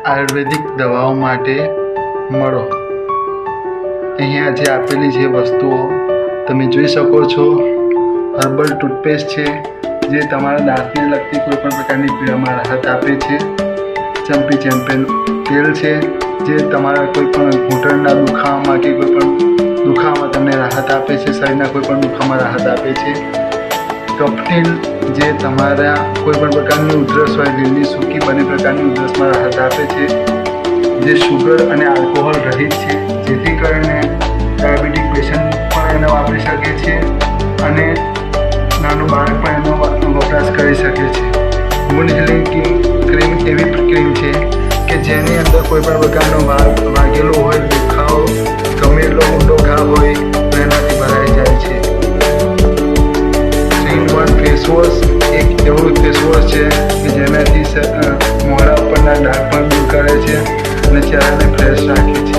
આયુર્વેદિક દવાઓ માટે મળો. અહીંયા જે આપેલી છે વસ્તુઓ તમે જોઈ શકો છો. હર્બલ ટૂથપેસ્ટ છે જે તમારા દાંતને લગતી કોઈપણ પ્રકારની પીડામાં રાહત આપે છે. ચંપી ચેમ્પિયન તેલ છે જે તમારા કોઈપણ ઘૂંટણના દુખાવામાં કે કોઈપણ દુખાવામાં તમને રાહત આપે છે. શરીરના કોઈપણ દુખાવામાં રાહત આપે છે. કફનીલ જે તમારા કોઈપણ પ્રકારની ઉધરસ હોય, લીલી સૂકી બંને પ્રકારની ઉધરસમાં રાહત આપે છે. જે શુગર અને આલ્કોહોલ રહિત છે, જેથી કરીને ડાયાબિટીક પેશન્ટ પણ એને વાપરી શકે છે અને નાનું બાળક પણ એનો વપરાશ કરી શકે છે. વુન્ડ હીલિંગ ક્રીમ એવી ક્રીમ છે કે જેની અંદર કોઈપણ પ્રકારનો વાગેલો હોય, દુખાવો, ગમે એટલો ઊંડો ઘા હોય તો એનાથી ભરાઈ જાય છે. 3-in-1 ફેસવોશ એક એવું ફેસવોશ છે કે જેનાથી મોઢા ઉપરના ડાઘ પણ દૂર કરે છે અને ચહેરાને ફ્રેશ રાખે છે.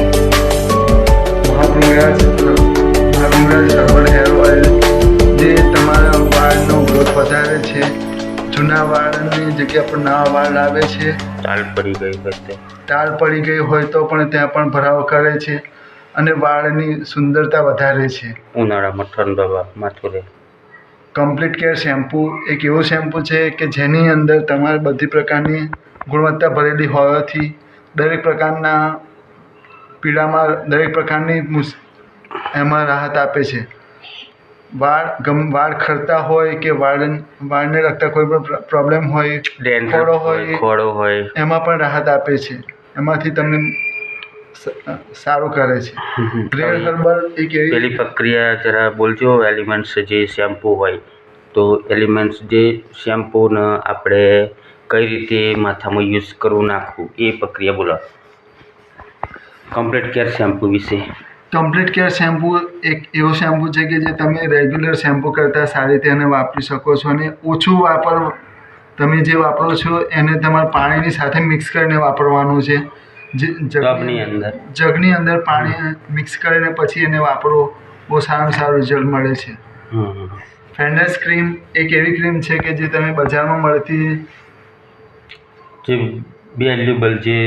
મહાભૃંગરાજ હર્બલ હેર ઓઇલ જે તમારા વાળનો ગ્રોથ વધારે છે. જૂના વાળની જગ્યા પર નવા વાળ લાવે છે. ટાળ પડી ગઈ હોય તો પણ ત્યાં પણ ભરાવો કરે છે અને વાળની સુંદરતા વધારે છે. ઉનાળામાં ઠંડવા માથું રહે. કમ્પ્લીટ કેર શેમ્પૂ એક એવું શેમ્પૂ છે કે જેની અંદર તમારે બધી પ્રકારની ગુણવત્તા ભરેલી હોવાથી દરેક પ્રકારના પીડામાં દરેક પ્રકારની એમાં રાહત આપે છે. વાળ ખરતા હોય કે વાળને લગતા કોઈ પણ પ્રોબ્લેમ હોય, ખોડો હોય એમાં પણ રાહત આપે છે. એમાંથી તમને સારું કરે છે. રેડ હર્બલ એક એવી પેલી પ્રક્રિયા જરા બોલજો. એલિમેન્ટ્સ જે શેમ્પૂ હોય તો એલિમેન્ટ્સ જે શેમ્પૂને આપણે કઈ રીતે માથામાં યુઝ કરવું, નાખવું, એ પ્રક્રિયા બોલો. કમ્પ્લીટ કેર શેમ્પૂ વિશે. કમ્પ્લીટ કેર શેમ્પૂ એક એવું શેમ્પૂ છે કે જે તમે રેગ્યુલર શેમ્પૂ કરતાં સારી રીતે એને વાપરી શકો છો અને ઓછું તમે જે વાપરો છો એને તમારે પાણીની સાથે મિક્સ કરીને વાપરવાનું છે. જગની અંદર પાણી મિક્સ કરીને પછી એને વાપરો, બહુ સારું રિઝલ્ટ મળે છે. ફેન્ડસ ક્રીમ એક એવી ક્રીમ છે કે જે તમે બજારમાં મળતી જે વેલ્યુબલ જે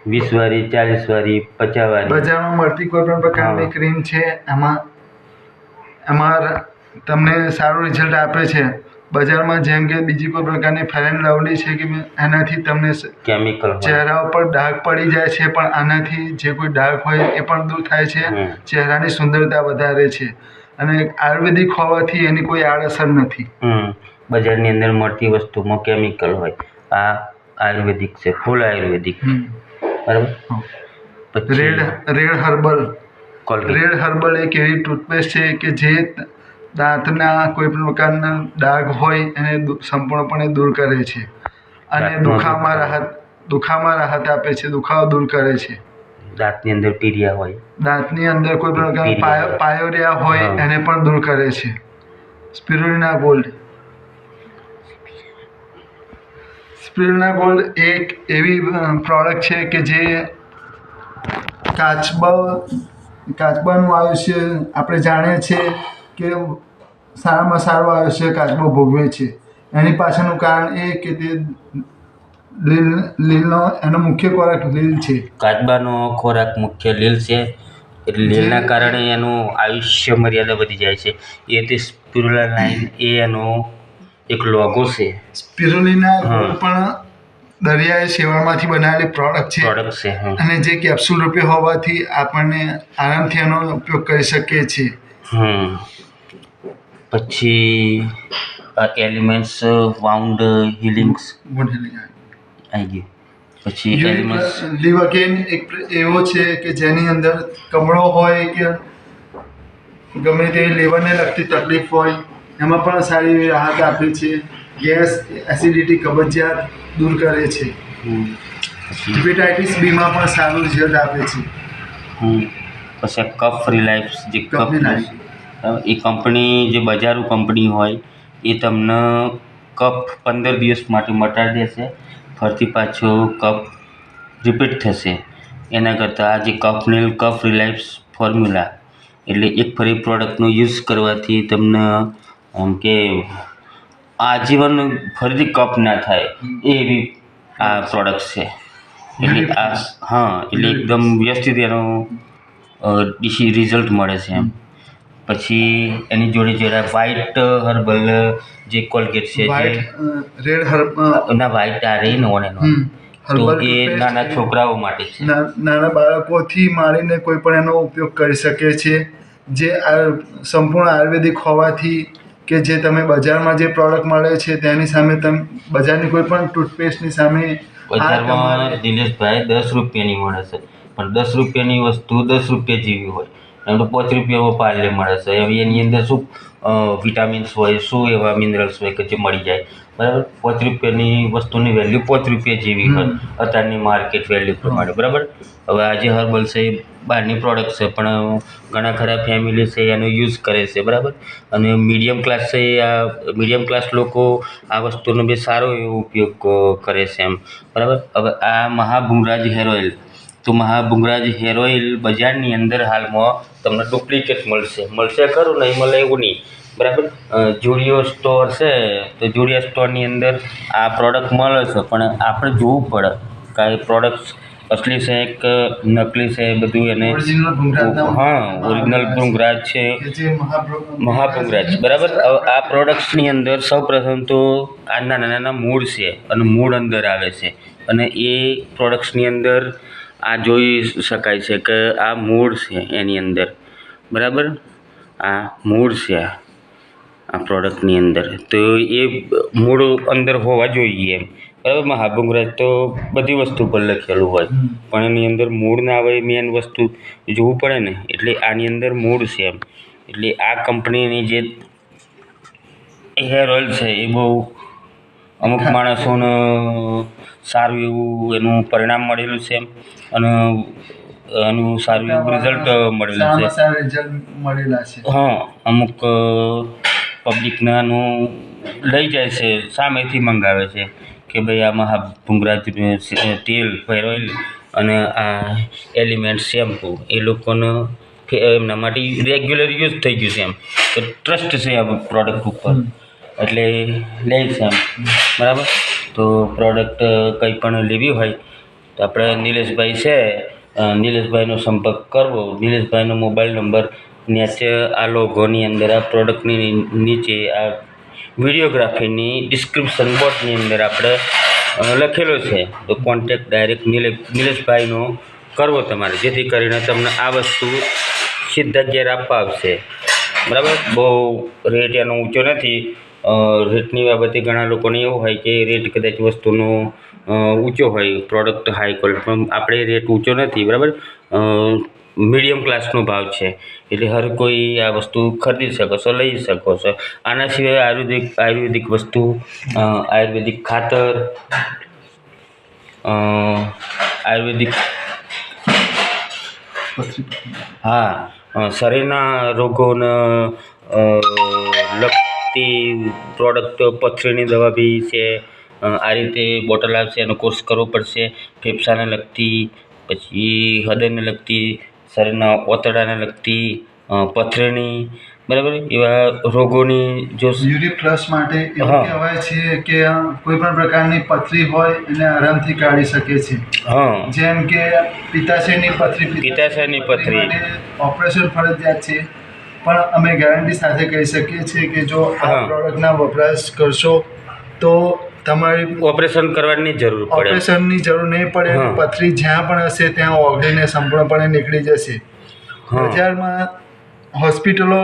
20 વાળી, 40 વાળી, 50 વાળી બજારમાં મળતી કોઈ પણ પ્રકારની ક્રીમ છે. એમાં તમને સારું રિઝલ્ટ આપે છે. બજારમાં જેમ કે બીજી કોઈ પ્રકારની ફેર એન્ડ લવલી છે કે એનાથી તમને કેમિકલ ચહેરા ઉપર ડાઘ પડી જાય છે, પણ આનાથી જે કોઈ ડાઘ હોય એ પણ દૂર થાય છે. ચહેરાની સુંદરતા વધારે છે અને આયુર્વેદિક હોવાથી એની કોઈ આડઅસર નથી. બજારની અંદર મળતી વસ્તુમાં કેમિકલ હોય, આ આયુર્વેદિક છે, ફૂલ આયુર્વેદિક. બરાબર. રેડ હર્બલ એક એવી ટૂથપેસ્ટ છે કે જે દાંતના કોઈ પણ પ્રકારના ડાઘ હોય એને સંપૂર્ણપણે દૂર કરે છે અને દુખાવામાં રાહત આપે છે, દુખાવો દૂર કરે છે. દાંતની અંદર પીડિયા હોય, દાંતની અંદર કોઈ પણ પ્રકારના પાયોરિયા હોય એને પણ દૂર કરે છે. સ્પિરુલિના ગોલ્ડ એક એવી પ્રોડક્ટ છે કે જે કાચબાનું આયુષ્ય આપણે જાણીએ છીએ કે સારામાં સારું આયુષ્ય કાચબો ભોગવે છે. એની પાછળનું કારણ એ કે તે એનો મુખ્ય ખોરાક લીલ છે. કાચબાનો ખોરાક મુખ્ય લીલ છે. એટલે લીલના કારણે એનું આયુષ્ય મર્યાદા વધી જાય છે. એ તે સ્પિરુલિના એ એનો એક લોગો છે. સ્પિરુલિના પણ દરિયાઈ સેવામાંથી બનાવેલી પ્રોડક્ટ છે અને જે કેપ્સ્યુલ રૂપે હોવાથી આપણને આરામથી એનો ઉપયોગ કરી શકીએ છીએ. પછી એલિમેન્ટ્સ વાઉન્ડ હીલિંગ્સ આવી ગયું. પછી એલિમેન્ટ્સ લિવોકેન એક એવો છે કે જેની અંદર કમળો હોય કે ગમે તે લીવરને લગતી તકલીફ હોય એમાં પણ સારી એવી રાહત આપે છે. ગેસ, એસિડિટી, કબજિયાત દૂર કરે છે. હેપેટાઇટિસ બીમાં પણ સારું રિઝલ્ટ આપે છે. પછી કફ રિલાઇફ્સ જે એ કંપની જે બજારો કંપની હોય એ તમને કફ 15 દિવસ માટે મટાડી દેશે, ફરતી પાછો કફ રિપીટ થશે. એના કરતાં આ જે કફ રિલાઇફ્સ ફોર્મ્યુલા એટલે એક ફરી પ્રોડક્ટનો યુઝ કરવાથી તમને આમ કે આજીવન ફરીથી કફ ના થાય એવી આ પ્રોડક્ટ છે. એટલે આ એટલે એકદમ વ્યવસ્થિત એનું રિઝલ્ટ મળે છે એમ. પછી એની જોડે જોડે વ્હાઇટ હર્બલ જે કોલગેટ છે જે રેડ હર્બ ના વ્હાઇટ આ રે ને ઓને તો એ નાના છોકરાઓ માટે છે. નાના બાળકોથી માંડીને કોઈ પણ એનો ઉપયોગ કરી શકે છે, જે સંપૂર્ણ આયુર્વેદિક હોવાથી કે જે તમે બજારમાં જે પ્રોડક્ટ મળે છે તેની સામે તમે બજારની કોઈ પણ ટૂથપેસ્ટની સામે બજારમાં દિનેશભાઈ 10 રૂપિયાની મળે છે, પણ 10 રૂપિયાની વસ્તુ 10 રૂપિયા જેવી હોય, એમ તો 5 રૂપિયામાં પાર્લે મળે છે. હવે એની અંદર શું વિટામિન્સ હોય, શું એવા મિનરલ્સ હોય કે જે મળી જાય, બરાબર. 5 રૂપિયાની વસ્તુની વેલ્યુ 5 રૂપિયા જેવી હોય અત્યારની માર્કેટ વેલ્યુ પ્રમાણે, બરાબર. હવે આ જે હર્બલ છે એ બહારની પ્રોડક્ટ છે, પણ ઘણા ખરા ફેમિલી છે એનો યુઝ કરે છે, બરાબર. અને મીડિયમ ક્લાસ છે, આ મીડિયમ ક્લાસ લોકો આ વસ્તુનો બી સારો એવો ઉપયોગ કરે છે એમ, બરાબર. હવે આ મહાભૂંગરાજ હેર ઓઇલ, તો મહાભૂંગરાજ હેર ઓઇલ બજારની અંદર હાલમાં તમને ડુપ્લિકેટ મળશે ખરું, નહીં મળે એવું નહીં, બરાબર. જુડિયો સ્ટોર છે તો જુડિયો સ્ટોરની અંદર આ પ્રોડક્ટ મળે છે, પણ આપણે જોવું પડે કે આ પ્રોડક્ટ અસલી છે કે નકલી છે, બધું એને ઓરિજિનલ ભૃંગરાજ છે, મહાભૃંગરાજ, બરાબર. હવે આ પ્રોડક્ટ્સની અંદર સૌપ્રથમ તો આ નાના નાના મૂળ છે અને મૂળ અંદર આવે છે, અને એ પ્રોડક્ટ્સની અંદર આ જોઈ શકાય છે કે આ મૂળ છે એની અંદર, બરાબર. આ મૂળ છે આ પ્રોડક્ટની અંદર, તો એ મૂળ અંદર હોવા જોઈએ, બરાબર. મહાભૃંગરાજ તો બધી વસ્તુ પર લખેલું હોય, પણ એની અંદર મૂળ ના આવે, મેન વસ્તુ જોવું પડે ને. એટલે આની અંદર મૂળ છે એમ. એટલે આ કંપનીની જે હેર ઓઇલ છે એ બહુ અમુક માણસોને સારું એવું એનું પરિણામ મળેલું છે અને એનું સારું એવું રિઝલ્ટ મળેલું છે. અમુક પબ્લિકને આનું લઈ જાય છે, સામેથી મંગાવે છે કે ભાઈ આ મહાભૃંગરાજ તેલ, હેર ઓઇલ અને આ એલિમેન્ટ શેમ્પૂ એ લોકોને એમના માટે રેગ્યુલર યુઝ થઈ ગયું છે એમ, તો ટ્રસ્ટ છે આ પ્રોડક્ટ ઉપર, એટલે લે છે એમ, બરાબર. તો પ્રોડક્ટ કંઈ પણ લેવી હોય તો આપણે નિલેશભાઈ છે, નિલેશભાઈનો સંપર્ક કરવો. નિલેશભાઈનો મોબાઈલ નંબર નીચે આ લોગોની અંદર, આ પ્રોડક્ટની નીચે આ વિડીયોગ્રાફીની ડિસ્ક્રિપ્શન બોક્સની અંદર આપણે લખેલો છે, તો કોન્ટેક્ટ ડાયરેક્ટ નિલેશભાઈનો કરવો તમારે, જેથી કરીને તમને આ વસ્તુ સીધા ઘેર આપવા આવશે, બરાબર. બહુ રેટ એનો ઊંચો નથી. રેટની બાબતે ઘણા લોકોને એવું હોય કે રેટ કદાચ વસ્તુનો ઊંચો હોય, પ્રોડક્ટ હાઈ ક્વોલિટી, પણ આપણે રેટ ઊંચો નથી, બરાબર. મીડિયમ ક્લાસનો ભાવ છે, એટલે હર કોઈ આ વસ્તુ ખરીદી શકો છો, લઈ શકો છો. આના સિવાય આયુર્વેદિક વસ્તુ, આયુર્વેદિક ખાતર, આયુર્વેદિક શરીરના રોગોને લગતી પ્રોડક્ટ, પથરીની દવા બી છે. આ રીતે બોટલ આવશે, એનો કોર્સ કરવો પડશે. ફેફસાને લગતી, પછી હૃદયને લગતી, શરીરના ઓતડાને લગતી, પથરીની, બરાબર, એવા રોગોની જો યુરિક ફ્લશ માટે એવું કહેવાય છે કે કોઈ પણ પ્રકારની પથરી હોય એને આરામથી કાઢી શકે છે. જેમ કે પિત્તાશયની પથરી ઓપરેશન ફરજિયાત છે, પણ અમે ગેરંટી સાથે કહી શકીએ છીએ કે જો આ પ્રોડક્ટના વપરાશ કરશો તો તમારી ઓપરેશન કરવાની જરૂર પડે, ઓપરેશનની જરૂર નહીં પડે. પથરી જ્યાં પણ હશે ત્યાં ઓગળીને સંપૂર્ણપણે નીકળી જશે. બજારમાં હોસ્પિટલો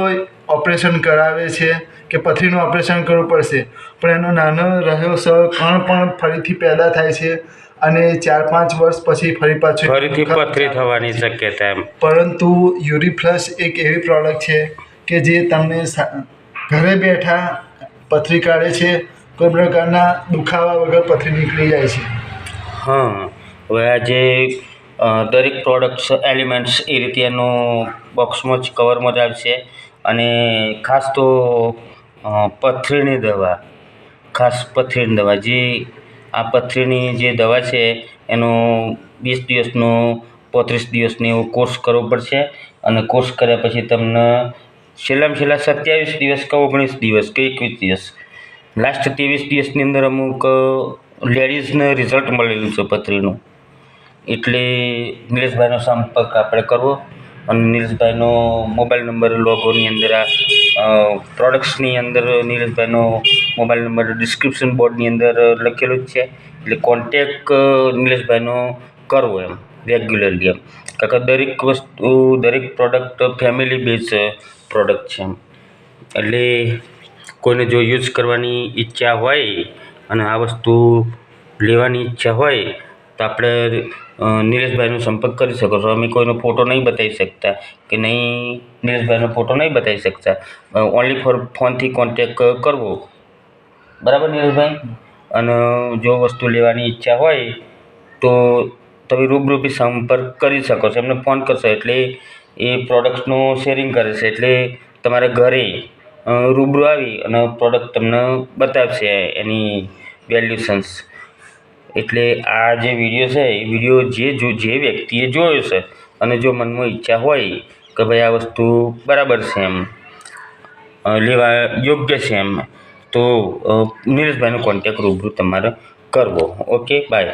ઓપરેશન કરાવે છે કે પથરીનું ઓપરેશન કરવું પડશે, પણ એનો નાનો રહ્યો કણ પણ ફરીથી પેદા થાય છે અને 4-5 વર્ષ પછી ફરીથી પથરી થવાની શક્યતા એમ. પરંતુ યુરિફ્લશ એક એવી પ્રોડક્ટ છે કે જે તમને ઘરે બેઠા પથરી કાઢે છે, કોઈ પ્રકારના દુખાવા વગર પથરી નીકળી જાય છે. હવે આ જે દરેક પ્રોડક્ટ્સ એલિમેન્ટ્સ એ રીતે એનો બોક્સમાં જ કવરમાં જ આવશે. અને ખાસ તો પથરીની દવા, જે આ પથરીની જે દવા છે એનો 20 દિવસનો 35 દિવસનો એવો કોર્સ કરવો પડશે. અને કોર્સ કર્યા પછી તમને છેલ્લામાં છેલ્લા 27 દિવસ કે 19 દિવસ કે 21 દિવસ લાસ્ટ 23 દિવસની અંદર અમુક લેડીઝને રિઝલ્ટ મળેલું છે પથરીનું. એટલે નિલેશભાઈનો સંપર્ક આપણે કરવો અને નિલેશભાઈનો મોબાઈલ નંબર લોગોની અંદર આ પ્રોડક્ટ્સની અંદર નિલેશભાઈનો મોબાઈલ નંબર ડિસ્ક્રિપ્શન બોર્ડની અંદર લખેલો જ છે. એટલે કોન્ટેક નિલેશભાઈનો કરવો એમ રેગ્યુલરલી એમ, કારણ કે દરેક વસ્તુ દરેક પ્રોડક્ટ ફેમિલી બેઝ પ્રોડક્ટ છે એમ. એટલે કોઈને જો યુઝ કરવાની ઈચ્છા હોય અને આ વસ્તુ લેવાની ઈચ્છા હોય તો આપણે નિલેશભાઈનો સંપર્ક કરી શકો છો. અમે કોઈનો ફોટો નહીં બતાવી શકતા કે નહીં, નિલેશભાઈનો ફોટો નહીં બતાવી શકતા. ઓનલી ફોર ફોનથી કોન્ટેક કરવો, બરાબર નિલેશભાઈ? અને જો વસ્તુ લેવાની ઈચ્છા હોય તો તમે રૂબરૂ બી સંપર્ક કરી શકો છો. એમને ફોન કરશો એટલે એ પ્રોડક્ટ્સનું શેરિંગ કરે છે. એટલે તમારે ઘરે રૂબરૂ આવી અને પ્રોડક્ટ તમને બતાવશે એની વેલ્યુશન્સ. એટલે આ જે વિડીયો છે એ વિડીયો જે વ્યક્તિએ જોયો છે અને જો મનમાં ઈચ્છા હોય કે ભાઈ આ વસ્તુ બરાબર છે એમ, લેવા યોગ્ય છે એમ, તો નિલેશભાઈનો કોન્ટેક રૂબરૂ તમારે કરવો. Okay, by.